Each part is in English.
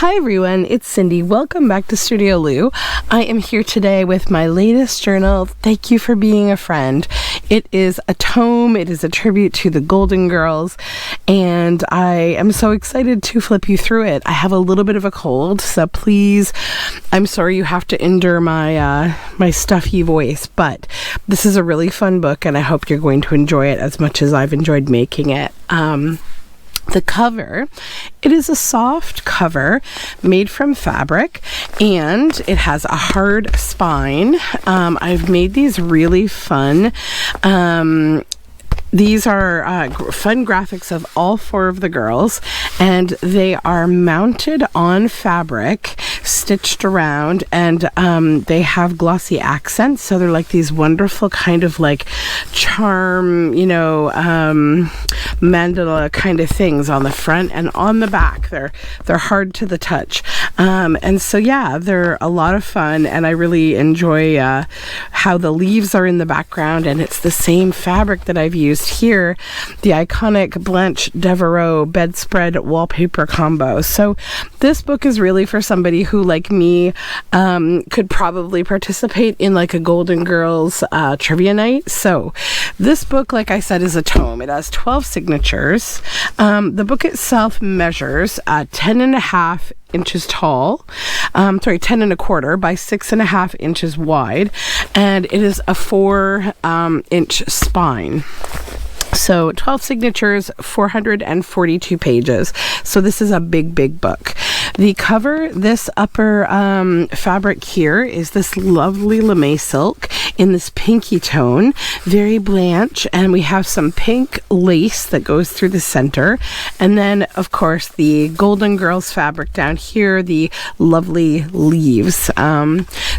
Hi everyone, it's Cindy. Welcome back to Studioloo. I am here today with my latest journal. Thank you for being a friend. It is a tome. It is a tribute to the Golden Girls, and I am so excited to flip you through it. I have a little bit of a cold, so please, I'm sorry you have to endure my my stuffy voice, but this is a really fun book, and I hope you're going to enjoy it as much as I've enjoyed making it. The cover, it is a soft cover made from fabric, and it has a hard spine. I've made these really fun. These are fun graphics of all four of the girls, and they are mounted on fabric, stitched around, and they have glossy accents, so they're like these wonderful kind of like charm, mandala kind of things on the front and on the back. They're hard to the touch, and so yeah, they're a lot of fun, and I really enjoy how the leaves are in the background, and it's the same fabric that I've used here, the iconic Blanche Devereaux bedspread wallpaper combo. So this book is really for somebody who, like me, could probably participate in like a Golden Girls trivia night. So this book, like I said, is a tome. It has 12 signatures. The book itself measures 10.5 inches tall, 10 1/4 by 6.5 inches wide, and it is a 4-inch spine. So 12 signatures, 442 pages. So this is a big book. The cover, this upper fabric here is this lovely lame silk in this pinky tone, very Blanche, and we have some pink lace that goes through the center, and then of course the Golden Girls fabric down here, the lovely leaves.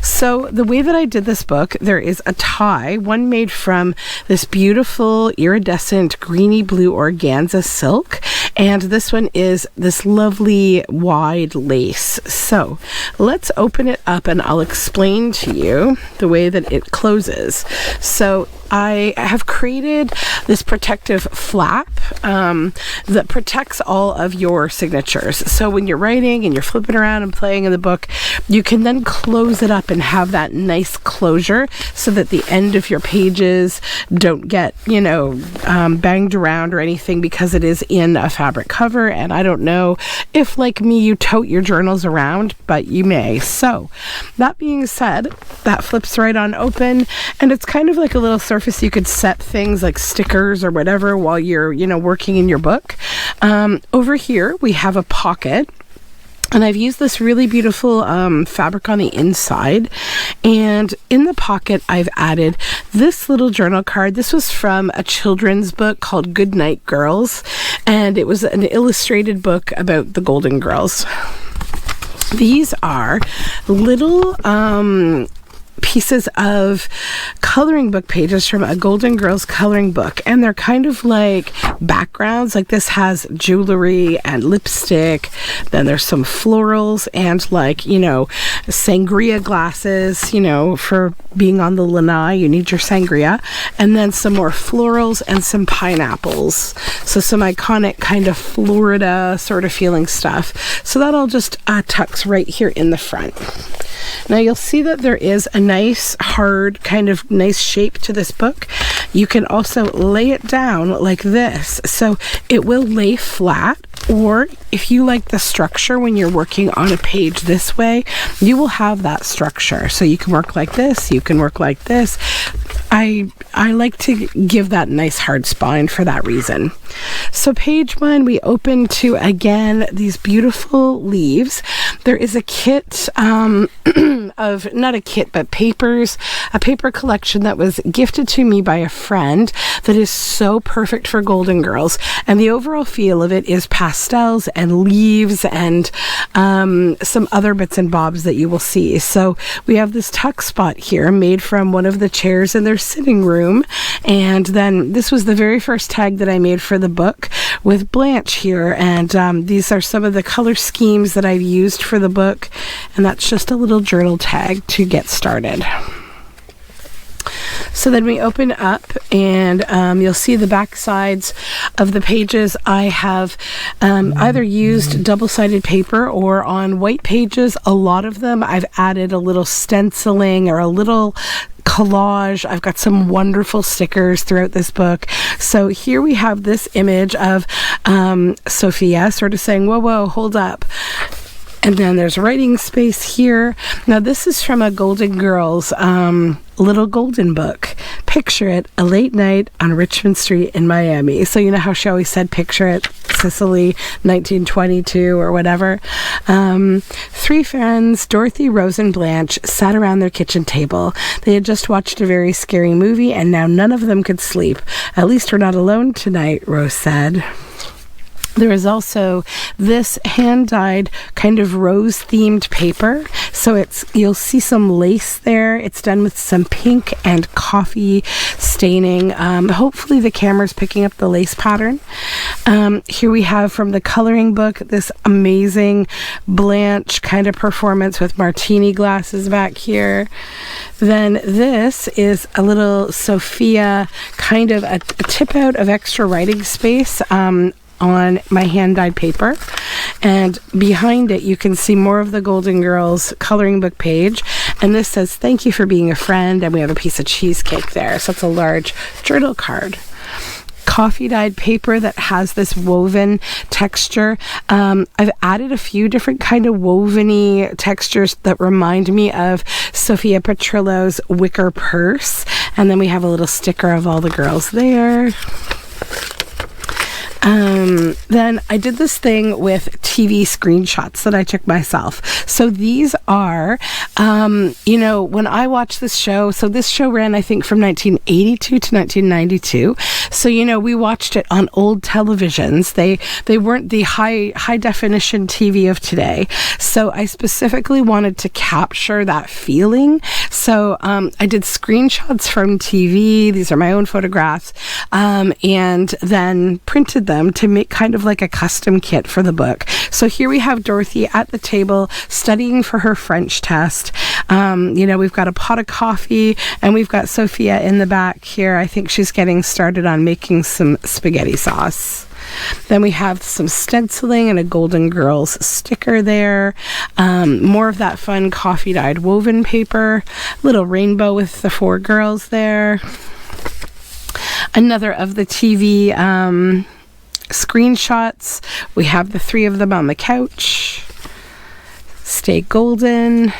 So the way that I did this book, there is a tie, one made from this beautiful iridescent greeny blue organza silk, and this one is this lovely wide lace. So let's open it up and I'll explain to you the way that it closes. So I have created this protective flap that protects all of your signatures. So when you're writing and you're flipping around and playing in the book, you can then close it up and have that nice closure so that the end of your pages don't get, banged around or anything, because it is in a fabric cover. And I don't know if, like me, you tote your journals around, but you may. So that being said, that flips right on open, and it's kind of like a little surface you could set things like stickers or whatever while you're, working in your book. Over here, we have a pocket. And I've used this really beautiful fabric on the inside. And in the pocket, I've added this little journal card. This was from a children's book called Good Night Girls. And it was an illustrated book about the Golden Girls. These are little pieces of coloring book pages from a Golden Girls coloring book, and they're kind of like backgrounds. Like this has jewelry and lipstick, then there's some florals and sangria glasses, for being on the lanai, you need your sangria, and then some more florals and some pineapples. So some iconic kind of Florida sort of feeling stuff. So that all just tucks right here in the front. Now you'll see that there is a nice hard kind of nice shape to this book. You can also lay it down like this, so it will lay flat, or if you like the structure when you're working on a page this way, you will have that structure. So you can work like this, you can work like this. I like to give that nice hard spine for that reason. So page 1, we open to, again, these beautiful leaves. There is a kit of, not a kit, but papers, a paper collection that was gifted to me by a friend that is so perfect for Golden Girls. And the overall feel of it is pastels and leaves and some other bits and bobs that you will see. So we have this tuck spot here made from one of the chairs in their sitting room. And then this was the very first tag that I made for the book with Blanche here. And these are some of the color schemes that I've used for the book. And that's just a little journal tag to get started. So then we open up, and you'll see the back sides of the pages. I have either used double-sided paper, or on white pages, a lot of them I've added a little stenciling or a little collage. I've got some wonderful stickers throughout this book. So here we have this image of Sophia sort of saying, whoa, whoa, hold up. And then there's writing space here. Now this is from a Golden Girls little golden book. Picture it, a late night on Richmond Street in Miami. So you know how she always said, picture it, Sicily, 1922 or whatever. Three friends, Dorothy, Rose, and Blanche, sat around their kitchen table. They had just watched a very scary movie, and now none of them could sleep. At least we're not alone tonight, Rose said. There is also this hand-dyed kind of rose-themed paper. So you'll see some lace there. It's done with some pink and coffee staining. Hopefully the camera's picking up the lace pattern. Here we have from the coloring book this amazing Blanche kind of performance with martini glasses back here. Then this is a little Sophia, kind of a tip out of extra writing space on my hand-dyed paper, and behind it you can see more of the Golden Girls coloring book page, and this says thank you for being a friend, and we have a piece of cheesecake there. So it's a large journal card. Coffee dyed paper that has this woven texture. I've added a few different kind of woven-y textures that remind me of Sophia Petrillo's wicker purse, and then we have a little sticker of all the girls there. Then I did this thing with TV screenshots that I took myself. So these are, when I watched this show, so this show ran, I think, from 1982 to 1992. So, we watched it on old televisions. They weren't the high definition TV of today. So I specifically wanted to capture that feeling. So I did screenshots from TV. These are my own photographs. And then printed them to make kind of like a custom kit for the book. So here we have Dorothy at the table studying for her French test. We've got a pot of coffee, and we've got Sophia in the back here. I think she's getting started on making some spaghetti sauce. Then we have some stenciling and a Golden Girls sticker there. More of that fun coffee dyed woven paper. Little rainbow with the four girls there. Another of the TV screenshots. We have the three of them on the couch. Stay golden.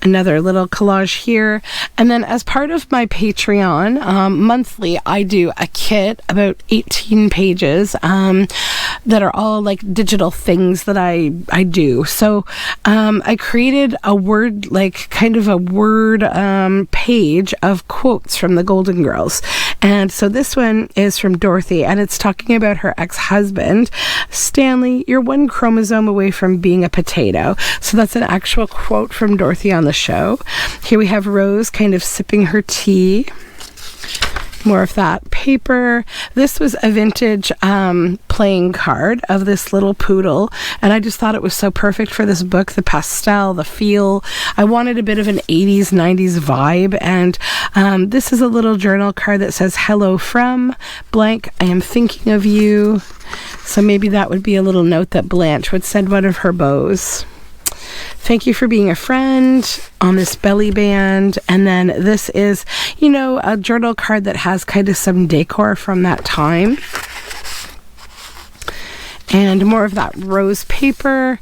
Another little collage here. And then as part of my Patreon, monthly, I do a kit, about 18 pages, that are all like digital things that I do. So I created a word, like kind of a word page of quotes from the Golden Girls. And so this one is from Dorothy, and it's talking about her ex-husband. Stanley, you're one chromosome away from being a potato. So that's an actual quote from Dorothy on the show. Here we have Rose kind of sipping her tea. More of that paper. This was a vintage playing card of this little poodle, and I just thought it was so perfect for this book. The pastel, the feel. I wanted a bit of an 80s, 90s vibe, and this is a little journal card that says, hello from blank, I am thinking of you. So maybe that would be a little note that Blanche would send one of her beaux. Thank you for being a friend on this belly band. And then this is, a journal card that has kind of some decor from that time. And more of that rose paper.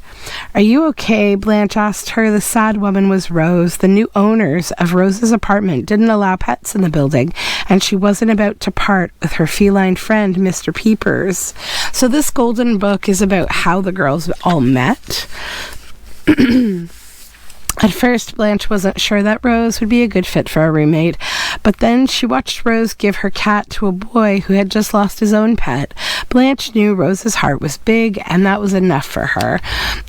Are you okay? Blanche asked her. The sad woman was Rose. The new owners of Rose's apartment didn't allow pets in the building, and she wasn't about to part with her feline friend, Mr. Peepers. So this golden book is about how the girls all met. At first, Blanche wasn't sure that Rose would be a good fit for a roommate, but then she watched Rose give her cat to a boy who had just lost his own pet. Blanche knew Rose's heart was big, and that was enough for her.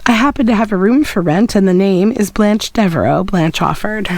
I happen to have a room for rent, and the name is Blanche Devereaux, Blanche offered.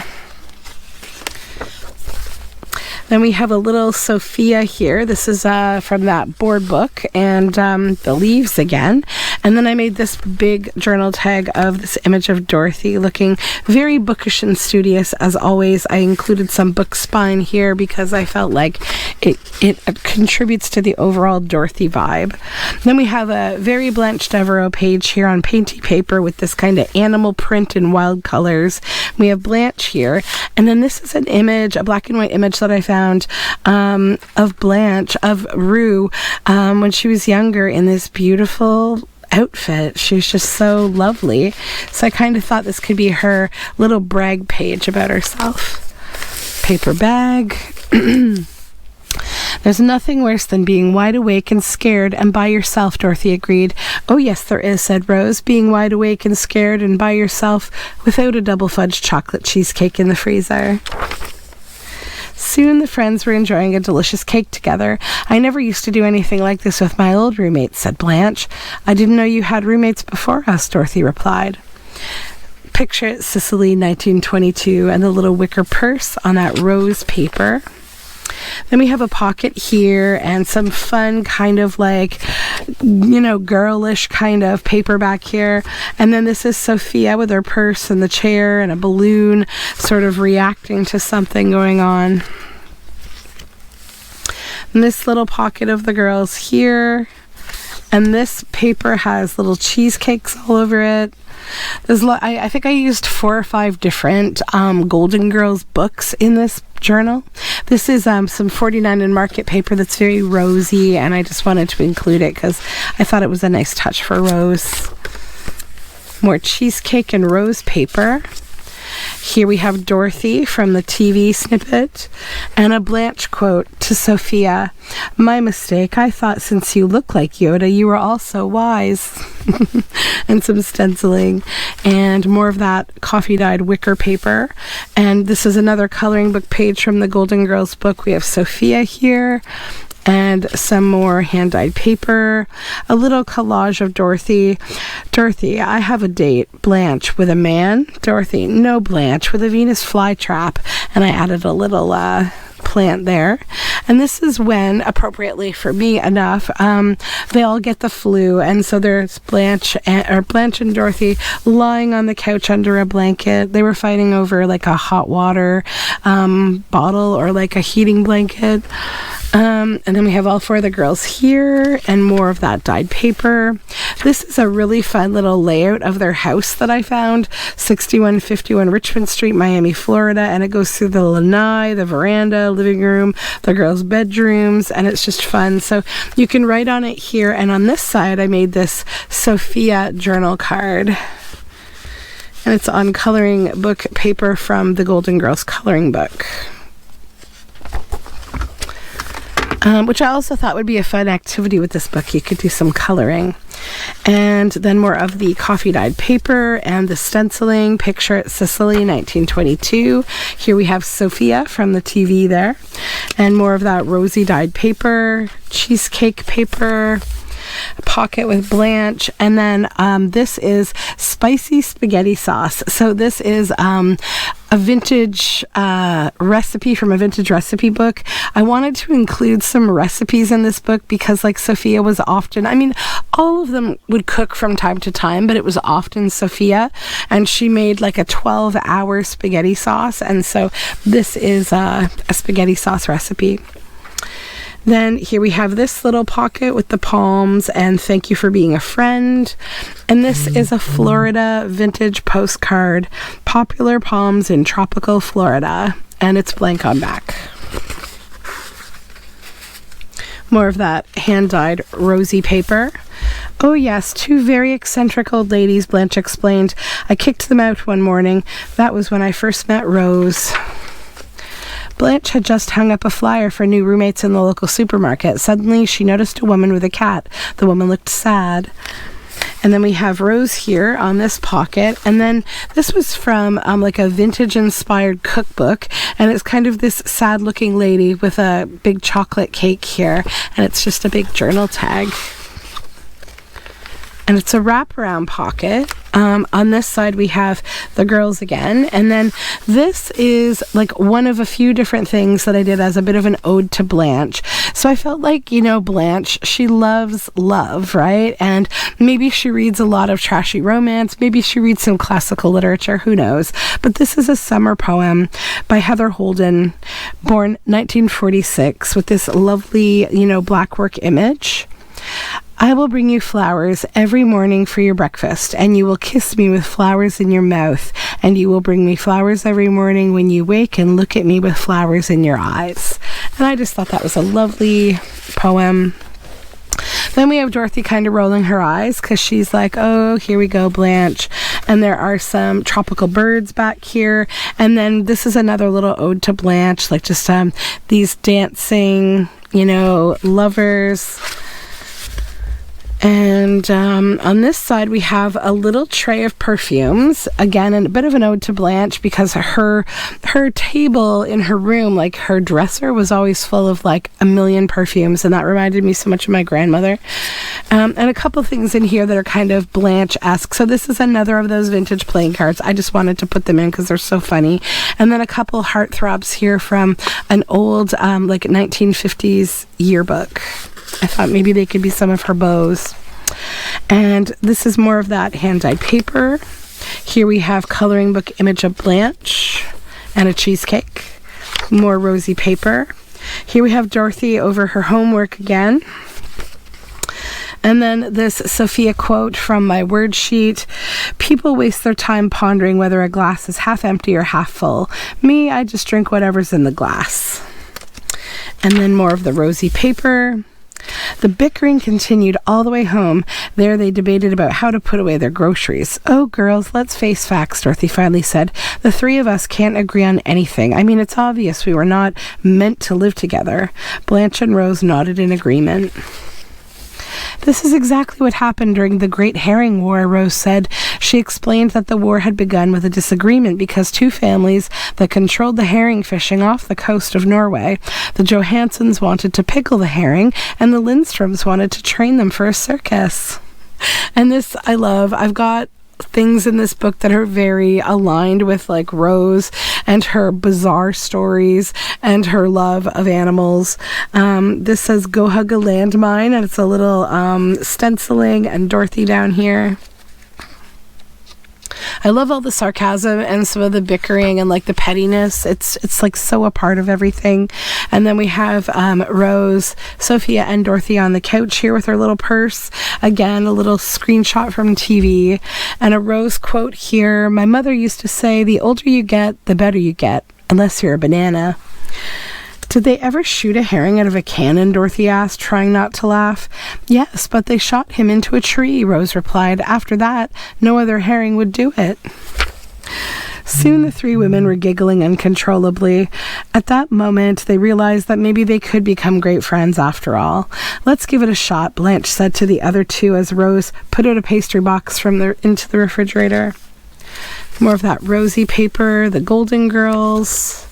Then we have a little Sophia here. This is from that board book, and the leaves again. And And then I made this big journal tag of this image of Dorothy looking very bookish and studious as always. I included some book spine here because I felt like it contributes to the overall Dorothy vibe. Then we have a very Blanche Devereaux page here on painty paper with this kind of animal print in wild colors. We have Blanche here, and then this is an image, a black and white image that I found of Blanche, of Rue, when she was younger in this beautiful outfit. She was just so lovely. So I kind of thought this could be her little brag page about herself. Paper bag. There's nothing worse than being wide awake and scared and by yourself, Dorothy agreed. Oh yes, there is, said Rose, being wide awake and scared and by yourself without a double fudge chocolate cheesecake in the freezer. Soon the friends were enjoying a delicious cake together. I never used to do anything like this with my old roommates, said Blanche. I didn't know you had roommates before us, Dorothy replied. Picture it, Sicily, 1922, and the little wicker purse on that rose paper. Then we have a pocket here and some fun kind of like, girlish kind of paper back here. And then this is Sophia with her purse and the chair and a balloon sort of reacting to something going on. And this little pocket of the girls here. And this paper has little cheesecakes all over it. I think I used 4 or 5 different Golden Girls books in this journal. This is some 49 and Market paper that's very rosy, and I just wanted to include it because I thought it was a nice touch for Rose. More cheesecake and rose paper. Here we have Dorothy from the TV snippet, and a Blanche quote to Sophia. My mistake, I thought since you look like Yoda, you were also wise. And some stenciling, and more of that coffee-dyed wicker paper. And this is another coloring book page from the Golden Girls book. We have Sophia here, and some more hand-dyed paper, a little collage of Dorothy. Dorothy, I have a date. Blanche, with a man? Dorothy, no, Blanche, with a Venus flytrap. And I added a little plant there. And this is when, appropriately for me enough, they all get the flu, and so there's Blanche and Dorothy lying on the couch under a blanket. They were fighting over like a hot water bottle or like a heating blanket. And then we have all 4 of the girls here and more of that dyed paper. This is a really fun little layout of their house that I found, 6151 Richmond Street, Miami, Florida, and it goes through the lanai, the veranda, living room, the girls' bedrooms, and it's just fun. So you can write on it here, and on this side I made this Sophia journal card. And it's on coloring book paper from the Golden Girls coloring book. Which I also thought would be a fun activity with this book. You could do some coloring. And then more of the coffee-dyed paper and the stenciling. Picture it, Sicily, 1922. Here we have Sophia from the TV there. And more of that rosy-dyed paper, cheesecake paper, pocket with Blanche, and then this is spicy spaghetti sauce. So this is a vintage recipe from a vintage recipe book. I wanted to include some recipes in this book because like Sophia was often, all of them would cook from time to time, but it was often Sophia, and she made like a 12-hour spaghetti sauce, and so this is a spaghetti sauce recipe. Then here we have this little pocket with the palms and thank you for being a friend. And this is a Florida vintage postcard, popular palms in tropical Florida. And it's blank on back. More of that hand-dyed rosy paper. Oh yes, 2 very eccentric old ladies, Blanche explained. I kicked them out one morning. That was when I first met Rose. Blanche had just hung up a flyer for new roommates in the local supermarket. Suddenly, she noticed a woman with a cat. The woman looked sad. And then we have Rose here on this pocket. And then this was from like a vintage-inspired cookbook. And it's kind of this sad-looking lady with a big chocolate cake here. And it's just a big journal tag. And it's a wraparound pocket. On this side we have the girls again, and then this is like one of a few different things that I did as a bit of an ode to Blanche. So I felt like, you know, Blanche, she loves love, right? And maybe she reads a lot of trashy romance, maybe she reads some classical literature, who knows? But this is a summer poem by Heather Holden, born 1946, with this lovely, you know, black work image. I will bring you flowers every morning for your breakfast, and you will kiss me with flowers in your mouth, and you will bring me flowers every morning when you wake and look at me with flowers in your eyes. And I just thought that was a lovely poem. Then we have Dorothy kind of rolling her eyes because she's like, oh, here we go, Blanche. And there are some tropical birds back here. And then this is another little ode to Blanche, like just these dancing, you know, lovers. And on this side, we have a little tray of perfumes. Again, and a bit of an ode to Blanche because her table in her room, like her dresser, was always full of like a million perfumes. And that reminded me so much of my grandmother. And a couple things in here that are kind of Blanche-esque. So this is another of those vintage playing cards. I just wanted to put them in because they're so funny. And then a couple heartthrobs here from an old like 1950s yearbook. I thought maybe they could be some of her bows. And this is more of that hand-dyed paper. Here we have coloring book image of Blanche and a cheesecake. More rosy paper. Here we have Dorothy over her homework again. And then this Sophia quote from my word sheet. People waste their time pondering whether a glass is half empty or half full. Me, I just drink whatever's in the glass. And then more of the rosy paper. The bickering continued all the way home. There they debated about how to put away their groceries. Oh, girls, let's face facts, Dorothy finally said. The three of us can't agree on anything. I mean, it's obvious we were not meant to live together. Blanche and Rose nodded in agreement. This is exactly what happened during the Great Herring War, Rose said. She explained that the war had begun with a disagreement because two families that controlled the herring fishing off the coast of Norway, the Johansons wanted to pickle the herring, and the Lindstroms wanted to train them for a circus. And this I love. I've got things in this book that are very aligned with like Rose and her bizarre stories and her love of animals. This says go hug a landmine, and it's a little stenciling, and Dorothy down here. I love all the sarcasm and some of the bickering and like the pettiness. It's like so a part of everything. And then we have Rose, Sophia, and Dorothy on the couch here with her little purse. Again, a little screenshot from TV. And a Rose quote here. My mother used to say, the older you get, the better you get, unless you're a banana. Did they ever shoot a herring out of a cannon? Dorothy asked, trying not to laugh. Yes, but they shot him into a tree, Rose replied. After that, no other herring would do it. Soon the three women were giggling uncontrollably. At that moment, they realized that maybe they could become great friends after all. Let's give it a shot, Blanche said to the other two as Rose put out a pastry box into the refrigerator. More of that rosy paper, the Golden Girls.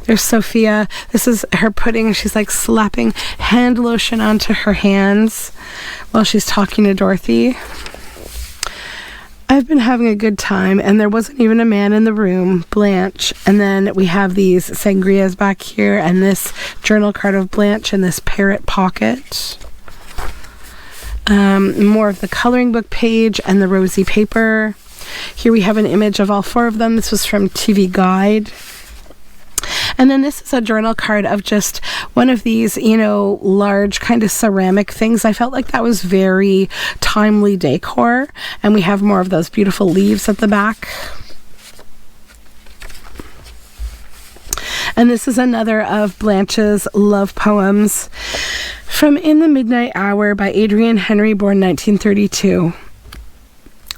There's Sophia. This is her putting, she's like slapping hand lotion onto her hands while she's talking to Dorothy. I've been having a good time, and there wasn't even a man in the room, Blanche. And then we have these sangrias back here, and this journal card of Blanche, and this parrot pocket. More of the coloring book page and the rosy paper. Here we have an image of all four of them. This was from TV Guide. And then this is a journal card of just one of these, you know, large kind of ceramic things. I felt like that was very timely decor. And we have more of those beautiful leaves at the back. And this is another of Blanche's love poems from In the Midnight Hour by Adrian Henry, born 1932.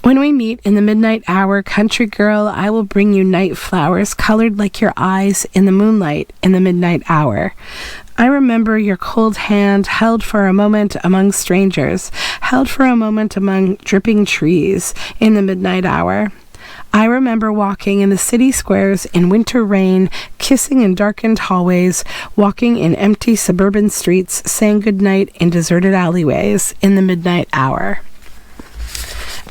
When we meet in the midnight hour, country girl, I will bring you night flowers colored like your eyes in the moonlight in the midnight hour. I remember your cold hand held for a moment among strangers, held for a moment among dripping trees in the midnight hour. I remember walking in the city squares in winter rain, kissing in darkened hallways, walking in empty suburban streets, saying goodnight in deserted alleyways in the midnight hour.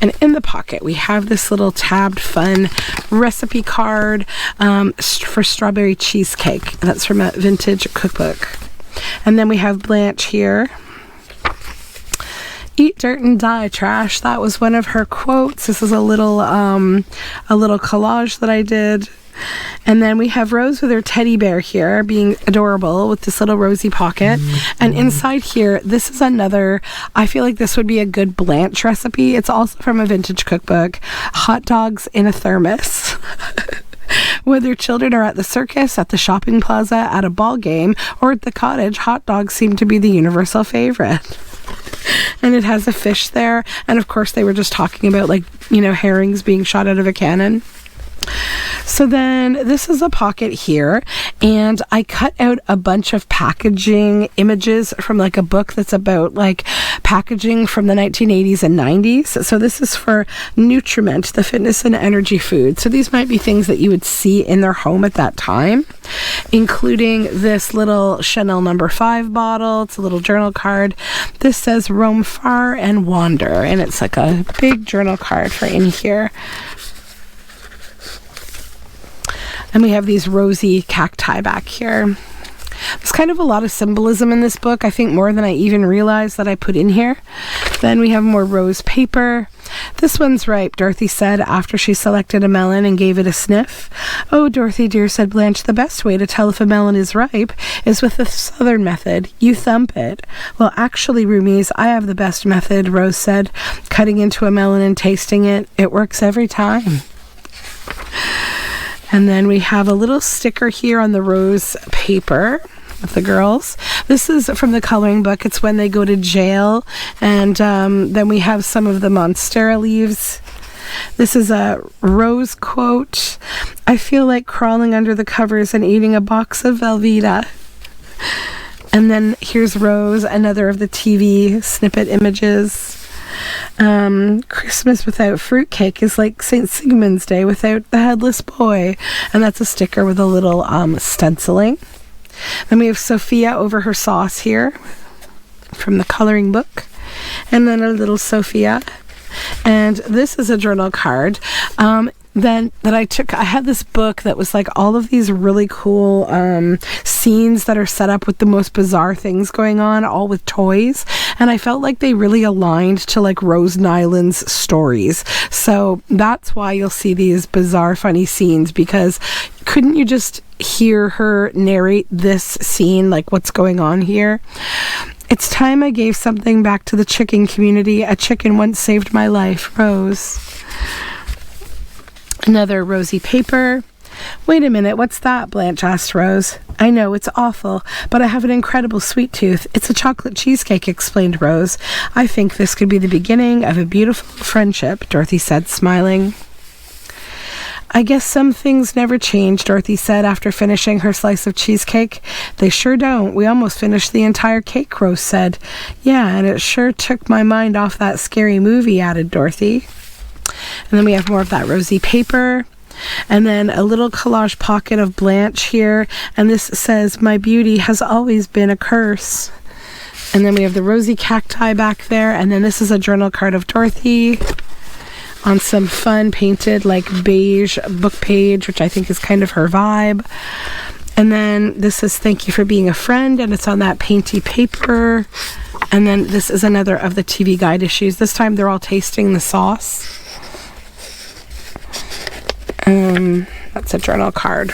And in the pocket, we have this little tabbed fun recipe card for strawberry cheesecake. That's from a vintage cookbook. And then we have Blanche here. Eat dirt and die, trash. That was one of her quotes. This is a little collage that I did. And then we have Rose with her teddy bear here, being adorable with this little rosy pocket. And inside here, this is another, I feel like this would be a good Blanche recipe. It's also from a vintage cookbook. Hot dogs in a thermos. Whether children are at the circus, at the shopping plaza, at a ball game, or at the cottage, hot dogs seem to be the universal favorite. And it has a fish there. And of course, they were just talking about, like, you know, herrings being shot out of a cannon. So then this is a pocket here, and I cut out a bunch of packaging images from like a book that's about like packaging from the 1980s and 90s. So this is for Nutriment, the fitness and energy food. So these might be things that you would see in their home at that time, including this little Chanel No. 5 bottle. It's a little journal card. This says roam far and wander, and it's like a big journal card for in here. And we have these rosy cacti back here. There's kind of a lot of symbolism in this book, I think more than I even realized that I put in here. Then we have more rose paper. This one's ripe, Dorothy said after she selected a melon and gave it a sniff. Oh, Dorothy dear, said Blanche, the best way to tell if a melon is ripe is with the southern method. You thump it. Well, actually, Roomies, I have the best method, Rose said, cutting into a melon and tasting it. It works every time. And then we have a little sticker here on the rose paper of the girls. This is from the coloring book. It's when they go to jail. And then we have some of the monstera leaves. This is a Rose quote. I feel like crawling under the covers and eating a box of Velveeta. And then here's Rose, another of the TV snippet images. Christmas without fruitcake is like St. Sigmund's Day without the headless boy. And that's a sticker with a little stenciling. Then we have Sophia over her sauce here from the coloring book. And then a little Sophia. And this is a journal card. Then that I took, I had this book that was like all of these really cool scenes that are set up with the most bizarre things going on, all with toys. And I felt like they really aligned to like Rose Nyland's stories. So that's why you'll see these bizarre, funny scenes, because couldn't you just hear her narrate this scene, like what's going on here? It's time I gave something back to the chicken community. A chicken once saved my life, Rose. Another rosy paper. Wait a minute, what's that? Blanche asked Rose. I know, it's awful, but I have an incredible sweet tooth. It's a chocolate cheesecake, explained Rose. I think this could be the beginning of a beautiful friendship, Dorothy said, smiling. I guess some things never change, Dorothy said after finishing her slice of cheesecake. They sure don't. We almost finished the entire cake, Rose said. Yeah, and it sure took my mind off that scary movie, added Dorothy. And then we have more of that rosy paper. And then a little collage pocket of Blanche here. And this says, my beauty has always been a curse. And then we have the rosy cacti back there. And then this is a journal card of Dorothy on some fun painted like beige book page, which I think is kind of her vibe. And then this is thank you for being a friend. And it's on that painty paper. And then this is another of the TV guide issues. This time they're all tasting the sauce. That's a journal card.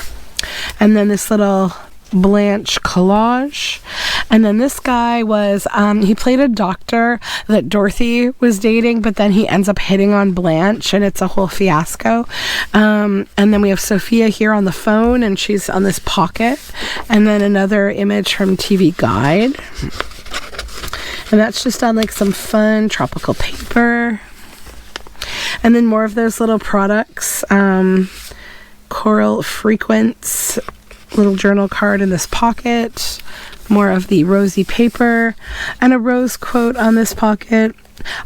And then this little Blanche collage. And then this guy was, he played a doctor that Dorothy was dating, but then he ends up hitting on Blanche, and it's a whole fiasco. And then we have Sophia here on the phone, and she's on this pocket. And then another image from TV Guide. And that's just on like some fun tropical paper. And then more of those little products. Coral Frequents, little journal card in this pocket. More of the rosy paper. And a Rose quote on this pocket.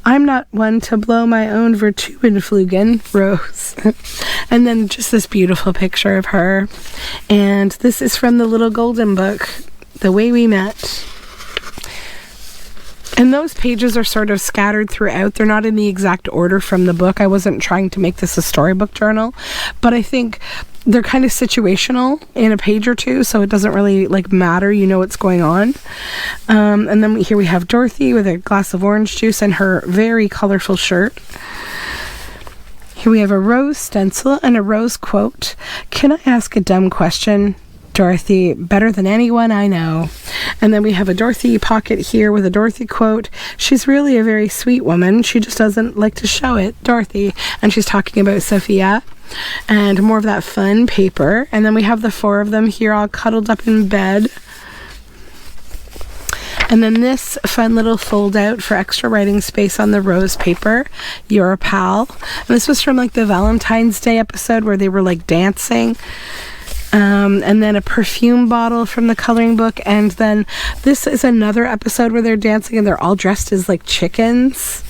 I'm not one to blow my own Vertubenflugen, Rose. And then just this beautiful picture of her. And this is from the Little Golden Book, The Way We Met. And those pages are sort of scattered throughout. They're not in the exact order from the book. I wasn't trying to make this a storybook journal, but I think they're kind of situational in a page or two, so it doesn't really like matter, you know what's going on. And then here we have Dorothy with a glass of orange juice and her very colorful shirt. Here we have a Rose stencil and a Rose quote. Can I ask a dumb question? Dorothy, better than anyone I know. And then we have a Dorothy pocket here with a Dorothy quote. She's really a very sweet woman. She just doesn't like to show it. Dorothy. And she's talking about Sophia. And more of that fun paper. And then we have the 4 of them here all cuddled up in bed. And then this fun little fold out for extra writing space on the rose paper. You're a pal. And this was from like the Valentine's Day episode where they were like dancing. And then a perfume bottle from the coloring book. And then this is another episode where they're dancing and they're all dressed as like chickens.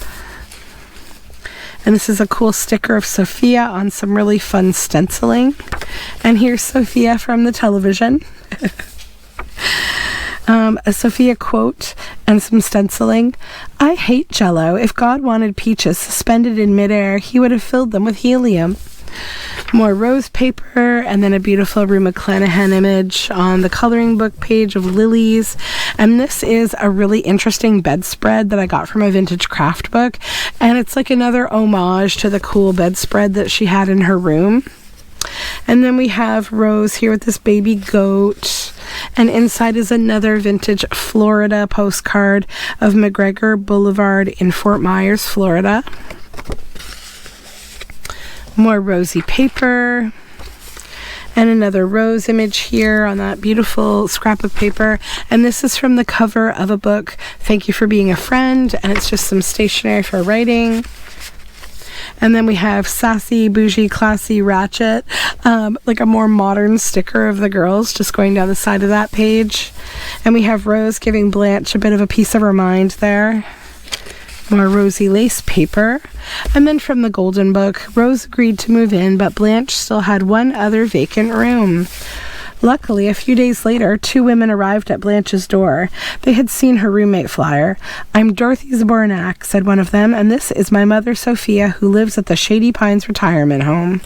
And this is a cool sticker of Sophia on some really fun stenciling. And here's Sophia from the television. A Sophia quote and some stenciling. I hate Jell-O. If God wanted peaches suspended in midair, he would have filled them with helium. More rose paper, and then a beautiful Rue McClanahan image on the coloring book page of lilies. And this is a really interesting bedspread that I got from a vintage craft book, and it's like another homage to the cool bedspread that she had in her room. And then we have Rose here with this baby goat, and inside is another vintage Florida postcard of McGregor Boulevard in Fort Myers, Florida. More rosy paper, and another rose image here on that beautiful scrap of paper. And this is from the cover of a book, Thank You for Being a Friend, and it's just some stationery for writing. And then we have Sassy, Bougie, Classy, Ratchet, like a more modern sticker of the girls just going down the side of that page. And we have Rose giving Blanche a bit of a piece of her mind there. More rosy lace paper. And then from the Golden Book, Rose agreed to move in, but Blanche still had one other vacant room. Luckily, a few days later, 2 women arrived at Blanche's door. They had seen her roommate flyer. I'm Dorothy Zbornak, said one of them, and this is my mother, Sophia, who lives at the Shady Pines retirement home.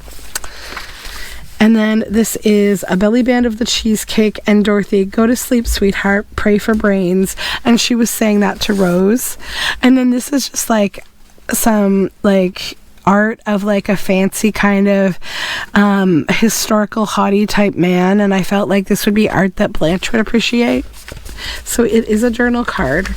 And then this is a belly band of the cheesecake and Dorothy, go to sleep, sweetheart, pray for brains. And she was saying that to Rose. And then this is just like some like art of like a fancy kind of historical haughty type man. And I felt like this would be art that Blanche would appreciate. So it is a journal card.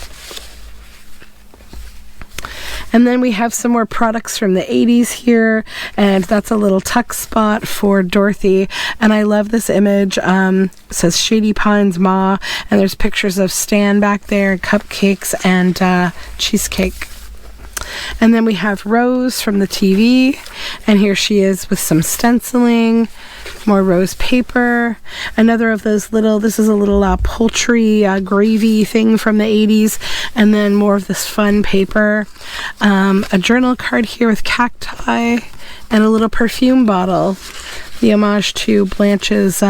And then we have some more products from the 80s here, and that's a little tuck spot for Dorothy. And I love this image. It says Shady Pines Ma, and there's pictures of Stan back there, cupcakes, and cheesecake. And then we have Rose from the TV, and here she is with some stenciling, more rose paper, another of those little, this is a little poultry gravy thing from the 80s, and then more of this fun paper, a journal card here with cacti, and a little perfume bottle, the homage to Blanche's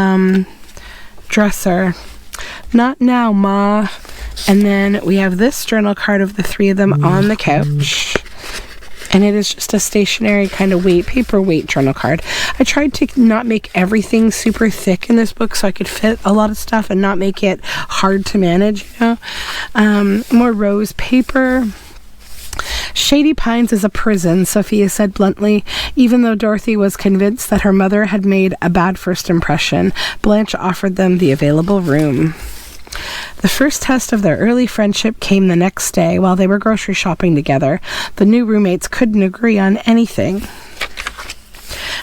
dresser. Not now, Ma. And then we have this journal card of the 3 of them on the couch. And it is just a stationary kind of paperweight journal card. I tried to not make everything super thick in this book so I could fit a lot of stuff and not make it hard to manage, you know. More rose paper. Shady Pines is a prison, Sophia said bluntly. Even though Dorothy was convinced that her mother had made a bad first impression, Blanche offered them the available room. The first test of their early friendship came the next day while they were grocery shopping together. The new roommates couldn't agree on anything.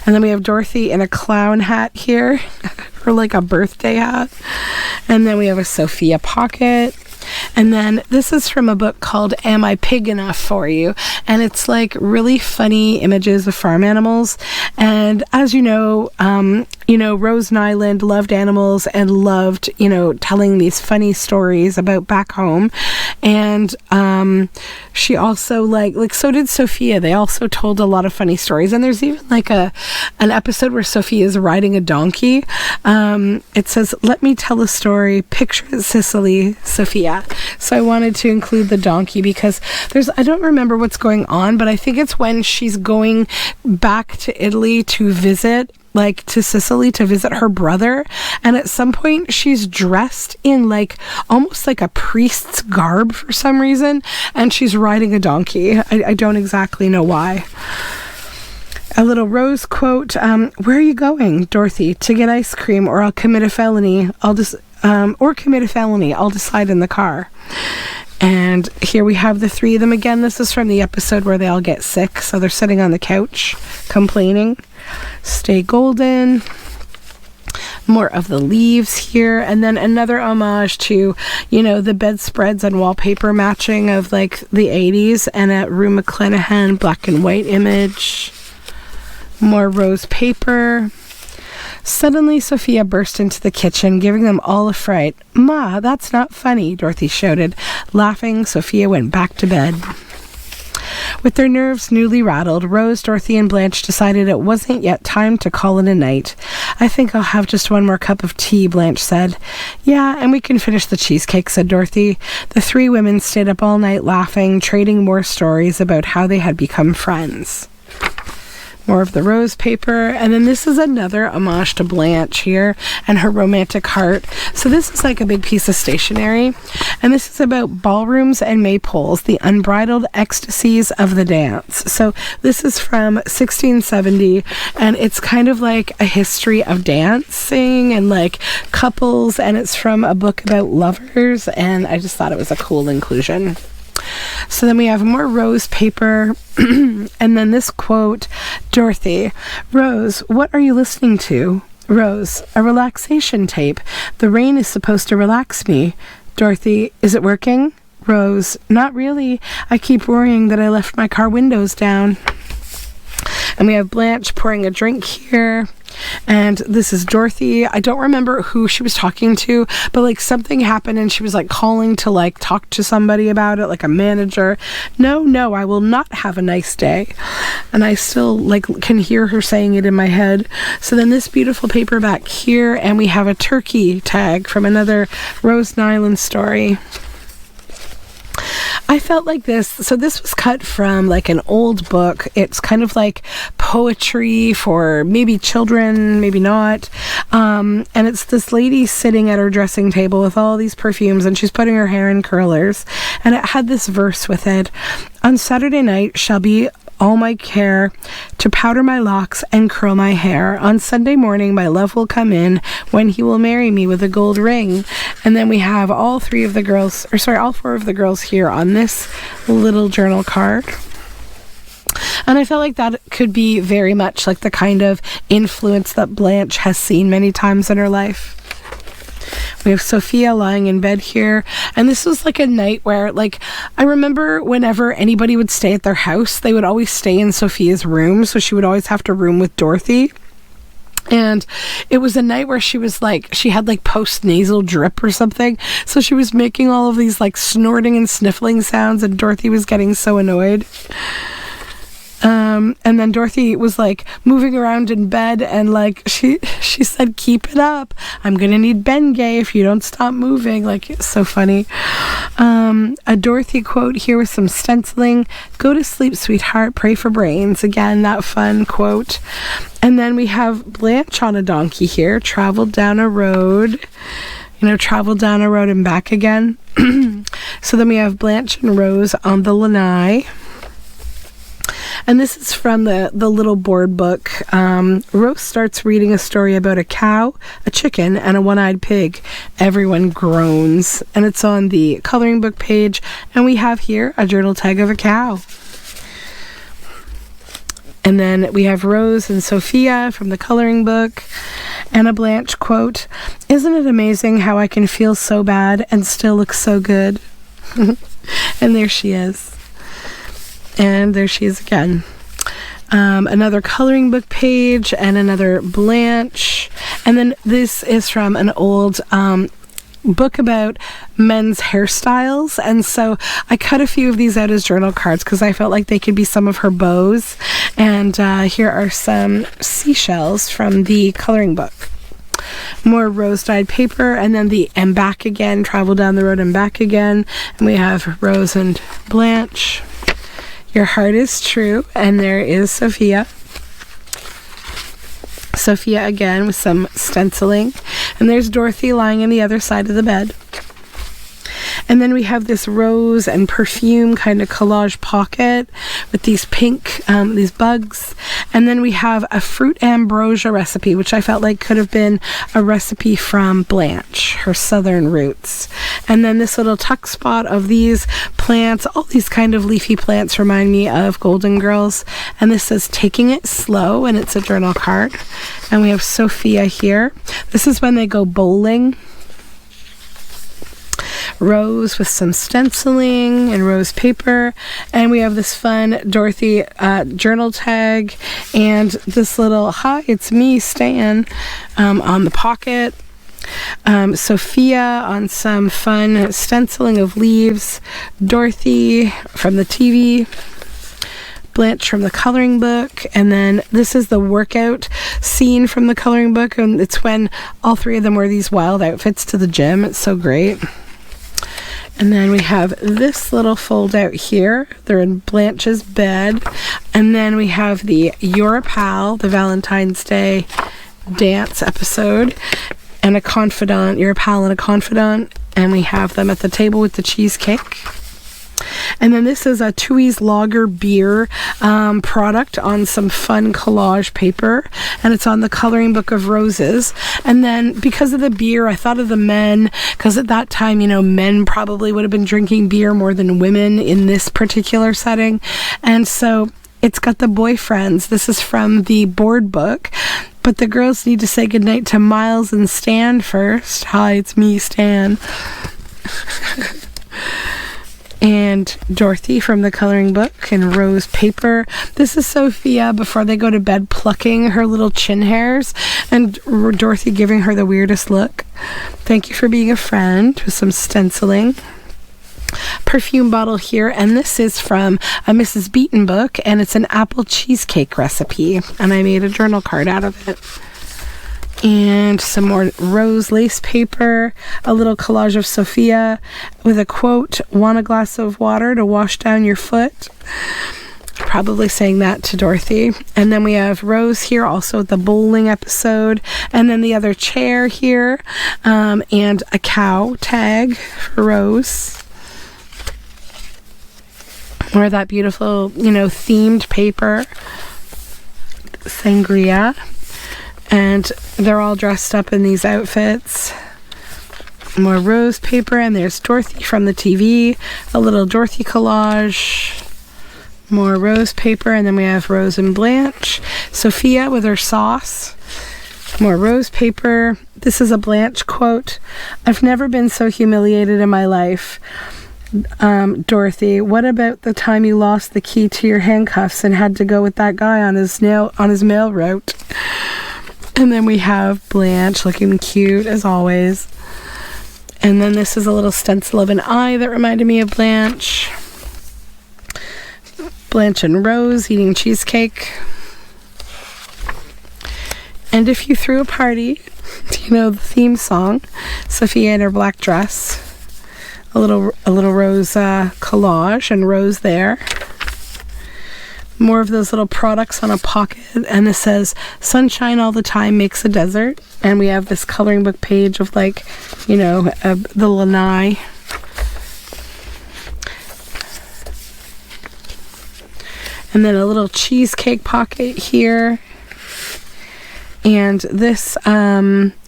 And then we have Dorothy in a clown hat here, or like a birthday hat. And then we have a Sophia pocket. And then this is from a book called Am I Pig Enough for You? And it's like really funny images of farm animals. And as you know, Rose Nyland loved animals and loved, telling these funny stories about back home. And she also like so did Sophia. They also told a lot of funny stories. And there's even like an episode where Sophia is riding a donkey. It says, let me tell a story. Picture Sicily, Sophia. Yeah, so I wanted to include the donkey because I don't remember what's going on, but I think it's when she's going back to Italy to visit, like to Sicily to visit her brother, and at some point she's dressed in like almost like a priest's garb for some reason, and she's riding a donkey. I don't exactly know why. A little Rose quote, where are you going, Dorothy? To get ice cream, or I'll commit a felony. I'll decide in the car. And here we have the three of them again. This is from the episode where they all get sick, so they're sitting on the couch complaining. Stay golden. More of the leaves here, and then another homage to, you know, the bedspreads and wallpaper matching of like the 80s, and a Rue McClanahan black and white image. More rose paper. Suddenly, Sophia burst into the kitchen, giving them all a fright. "Ma, that's not funny," Dorothy shouted. Laughing, Sophia went back to bed. With their nerves newly rattled, Rose, Dorothy, and Blanche decided it wasn't yet time to call it a night. "I think I'll have just one more cup of tea," Blanche said. "Yeah, and we can finish the cheesecake," said Dorothy. The three women stayed up all night laughing, trading more stories about how they had become friends. More of the rose paper, and then this is another homage to Blanche here and her romantic heart. So this is like a big piece of stationery, and this is about ballrooms and maypoles, the unbridled ecstasies of the dance. So this is from 1670, and it's kind of like a history of dancing and like couples, and it's from a book about lovers, and I just thought it was a cool inclusion. So then we have more rose paper, and then this quote, Dorothy, "Rose, what are you listening to?" Rose, "A relaxation tape. The rain is supposed to relax me." Dorothy, "Is it working?" Rose, "Not really. I keep worrying that I left my car windows down." And we have Blanche pouring a drink here. And this is Dorothy. I don't remember who she was talking to, but like something happened and she was like calling to like talk to somebody about it, like a manager. No, I will not have a nice day. And I still like can hear her saying it in my head. So then this beautiful paper back here, and we have a turkey tag from another Rose Nyland story. I felt like this, so this was cut from like an old book. It's kind of like poetry for maybe children, maybe not. And it's this lady sitting at her dressing table with all these perfumes, and she's putting her hair in curlers. And it had this verse with it. "On Saturday night shall be all my care to powder my locks and curl my hair. On Sunday morning my love will come in, when he will marry me with a gold ring." And then we have all four of the girls here on this little journal card. And I felt like that could be very much like the kind of influence that Blanche has seen many times in her life. We have Sophia lying in bed here, and this was like a night where, like, I remember whenever anybody would stay at their house, they would always stay in Sophia's room, so she would always have to room with Dorothy. And it was a night where she had like post-nasal drip or something, so she was making all of these like snorting and sniffling sounds, and Dorothy was getting so annoyed. And then Dorothy was like moving around in bed, and like she said, "Keep it up. I'm gonna need Bengay if you don't stop moving." Like, it's so funny. A Dorothy quote here with some stenciling: "Go to sleep, sweetheart. Pray for brains." Again, that fun quote. And then we have Blanche on a donkey here. Traveled down a road. Traveled down a road and back again. So then we have Blanche and Rose on the lanai. And this is from the little board book. Rose starts reading a story about a cow, a chicken, and a one-eyed pig. Everyone groans. And it's on the coloring book page. And we have here a journal tag of a cow. And then we have Rose and Sophia from the coloring book. And a Blanche quote: "Isn't it amazing how I can feel so bad and still look so good?" And there she is. And there she is again. Another coloring book page and another Blanche. And then this is from an old book about men's hairstyles. And so I cut a few of these out as journal cards because I felt like they could be some of her bows. And here are some seashells from the coloring book. more rose dyed paper, and then the and back again, travel down the road and back again. And we have Rose and Blanche. Your heart is true, and there is Sophia. Sophia again with some stenciling, and there's Dorothy lying on the other side of the bed. And then we have this rose and perfume kind of collage pocket with these pink, these bugs. And then we have a fruit ambrosia recipe, which I felt like could have been a recipe from Blanche, her southern roots. And then this little tuck spot of these plants, all these kind of leafy plants remind me of Golden Girls. And this says taking it slow, and it's a journal card. And we have Sophia here. This is when they go bowling. Rose with some stenciling and rose paper, and we have this fun Dorothy journal tag and this little "Hi, it's me, Stan" on the pocket. Sophia on some fun stenciling of leaves, Dorothy from the TV, Blanche from the coloring book, and then this is the workout scene from the coloring book, and it's when all three of them wear these wild outfits to the gym. It's so great. And then we have this little fold out here. They're in Blanche's bed. And then we have the You're a Pal, the Valentine's Day dance episode, and a confidant. You're a pal and a confidant. And we have them at the table with the cheesecake. And then this is a Tooheys Lager beer product on some fun collage paper, and it's on the coloring book of roses. And then because of the beer, I thought of the men, because at that time, you know, men probably would have been drinking beer more than women in this particular setting. And so it's got the boyfriends. This is from the board book, but the girls need to say goodnight to Miles and Stan first. Hi, it's me, Stan. And Dorothy from the coloring book and rose paper. This is Sophia before they go to bed plucking her little chin hairs, and Dorothy giving her the weirdest look. Thank you for being a friend, with some stenciling. Perfume bottle here, and this is from a Mrs. Beaton book, and it's an apple cheesecake recipe, and I made a journal card out of it. And some more rose lace paper, a little collage of Sophia with a quote, "Want a glass of water to wash down your foot?" Probably saying that to Dorothy. And then we have Rose here, also the bowling episode, and then the other chair here, and a cow tag for Rose. More of that beautiful, you know, themed paper. Sangria. And they're all dressed up in these outfits. More rose paper, and there's Dorothy from the TV, a little Dorothy collage. More rose paper, and then we have Rose and Blanche. Sophia with her sauce. More rose paper. This is a Blanche quote. "I've never been so humiliated in my life. Dorothy, what about the time you lost the key to your handcuffs and had to go with that guy on his mail route?" And then we have Blanche looking cute as always. And then this is a little stencil of an eye that reminded me of Blanche. Blanche and Rose eating cheesecake. And if you threw a party, you know, the theme song, Sophia in her black dress. A little rose collage and rose there. More of those little products on a pocket, and this says "Sunshine all the time makes a desert." And we have this coloring book page of, like, you know, the lanai. And then a little cheesecake pocket here. And this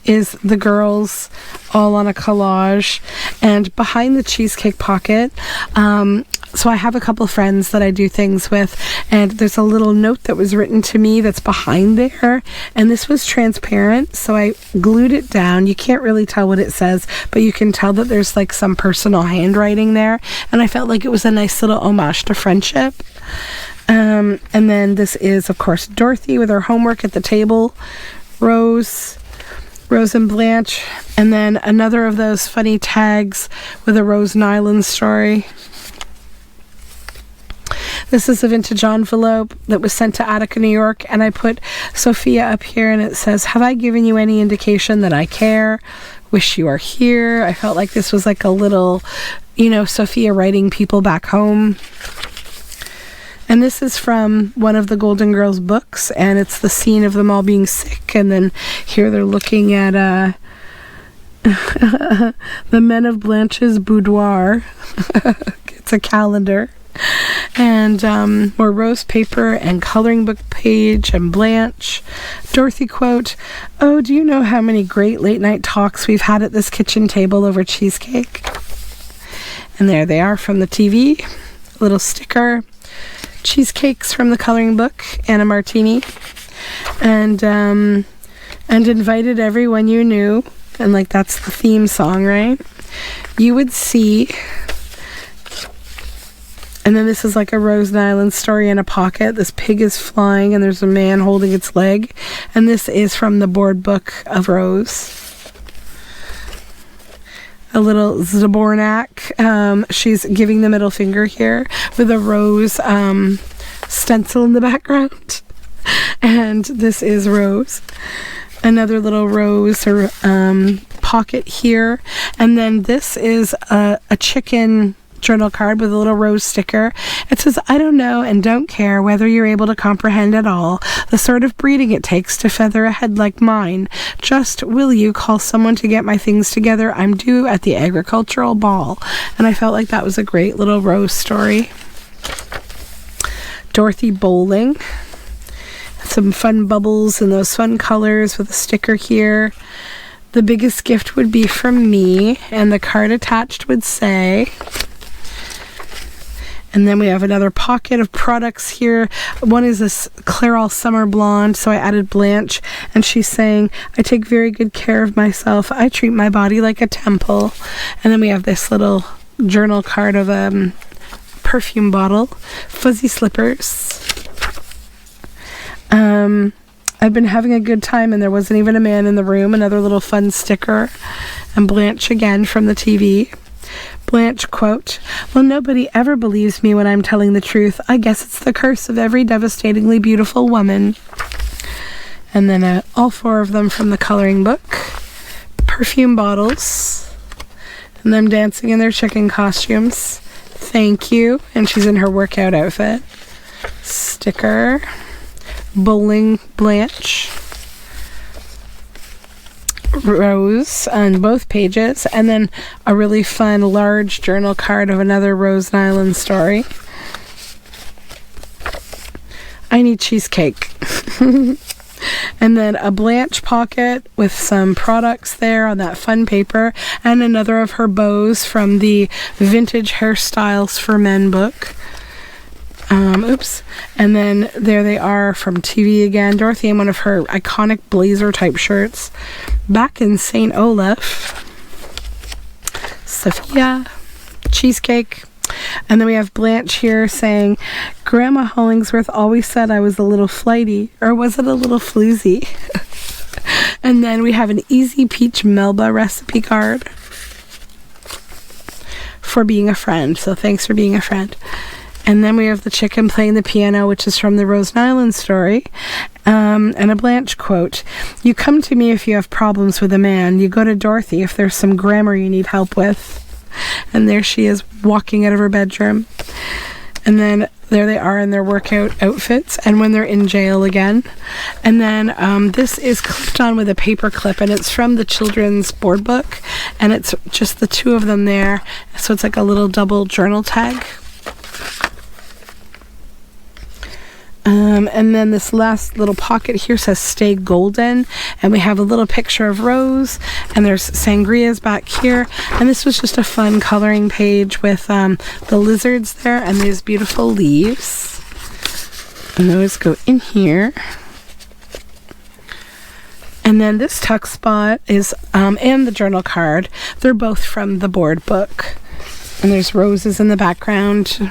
is the girls all on a collage. And behind the cheesecake pocket, so I have a couple of friends that I do things with, and there's a little note that was written to me that's behind there, and this was transparent, so I glued it down. You can't really tell what it says, but you can tell that there's like some personal handwriting there, and I felt like it was a nice little homage to friendship. And then this is, of course, Dorothy with her homework at the table, Rose and Blanche, and then another of those funny tags with a Rose and Island story. This is a vintage envelope that was sent to Attica, New York, and I put Sophia up here, and it says, "Have I given you any indication that I care? Wish you are here." I felt like this was like a little, Sophia writing people back home. And this is from one of the Golden Girls books, and it's the scene of them all being sick, and then here they're looking at the Men of Blanche's boudoir. It's a calendar. And more rose paper and coloring book page and Blanche. Dorothy quote, "Oh, do you know how many great late night talks we've had at this kitchen table over cheesecake?" And there they are from the TV. Little sticker. Cheesecakes from the coloring book and a martini. And invited everyone you knew. And like that's the theme song, right? You would see. And then this is like a Rose Island story in a pocket. This pig is flying and there's a man holding its leg. And this is from the board book of Rose. A little Zbornak. She's giving the middle finger here with a rose stencil in the background. And this is Rose. Another little rose or pocket here. And then this is a chicken journal card with a little rose sticker. It says, "I don't know and don't care whether you're able to comprehend at all the sort of breeding it takes to feather a head like mine. Just will you call someone to get my things together? I'm due at the agricultural ball." And I felt like that was a great little rose story. Dorothy bowling. Some fun bubbles and those fun colors with a sticker here. "The biggest gift would be from me," and the card attached would say. And then we have another pocket of products here. One is this Clairol Summer Blonde, so I added Blanche, and she's saying, "I take very good care of myself. I treat my body like a temple." And then we have this little journal card of a perfume bottle. Fuzzy slippers. "I've been having a good time and there wasn't even a man in the room." Another little fun sticker. And Blanche again from the TV. Blanche quote, "Well, nobody ever believes me when I'm telling the truth. I guess it's the curse of every devastatingly beautiful woman." And then all four of them from the coloring book. Perfume bottles. And them dancing in their chicken costumes. Thank you. And she's in her workout outfit. Sticker. Bowling Blanche. Rose on both pages, and then a really fun large journal card of another Rose Island story. I need cheesecake. And then a Blanche pocket with some products there on that fun paper, and another of her bows from the Vintage Hairstyles for Men book. Oops. And then there they are from TV again. Dorothy in one of her iconic blazer type shirts. Back in St. Olaf. Sophia. Cheesecake. And then we have Blanche here saying, "Grandma Hollingsworth always said I was a little flighty, or was it a little floozy?" And then we have an Easy Peach Melba recipe card for being a friend. So thanks for being a friend. And then we have the chicken playing the piano, which is from the Rose Island story. And a Blanche quote, "You come to me if you have problems with a man. You go to Dorothy if there's some grammar you need help with." And there she is walking out of her bedroom. And then there they are in their workout outfits and when they're in jail again. And then this is clipped on with a paper clip, and it's from the children's board book. And it's just the two of them there. So it's like a little double journal tag. And then this last little pocket here says "Stay Golden," and we have a little picture of Rose, and there's sangrias back here, and this was just a fun coloring page with the lizards there and these beautiful leaves, and those go in here. And then this tuck spot is and the journal card, they're both from the board book, and there's roses in the background.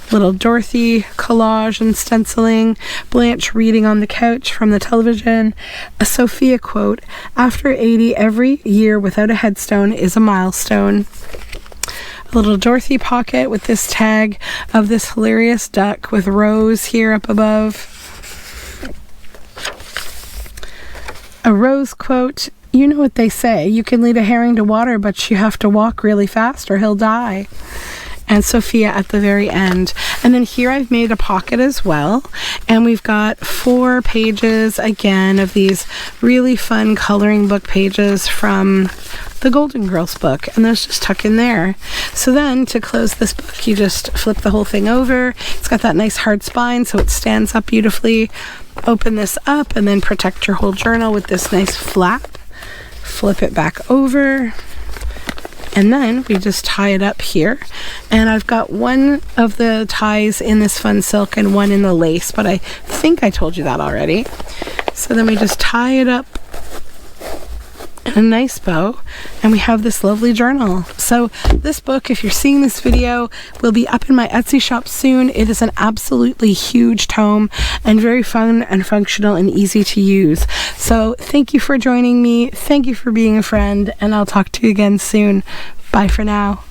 Little Dorothy collage and stenciling. Blanche reading on the couch from the television. A Sophia quote, "After 80, every year without a headstone is a milestone." A little Dorothy pocket with this tag of this hilarious duck with Rose here up above. A Rose quote, you know what they say, you can lead a herring to water, but you have to walk really fast or he'll die. And Sophia at the very end. And then here I've made a pocket as well, and we've got 4 pages again of these really fun coloring book pages from the Golden Girls book, and those just tuck in there. So then to close this book, you just flip the whole thing over. It's got that nice hard spine so it stands up beautifully. Open this up and then protect your whole journal with this nice flap. Flip it back over. And then we just tie it up here. And I've got one of the ties in this fun silk and one in the lace, but I think I told you that already. So then we just tie it up in a nice bow, and we have this lovely journal. So this book, if you're seeing this video, will be up in my Etsy shop soon. It is an absolutely huge tome and very fun and functional and easy to use. So thank you for joining me. Thank you for being a friend, and I'll talk to you again soon. Bye for now.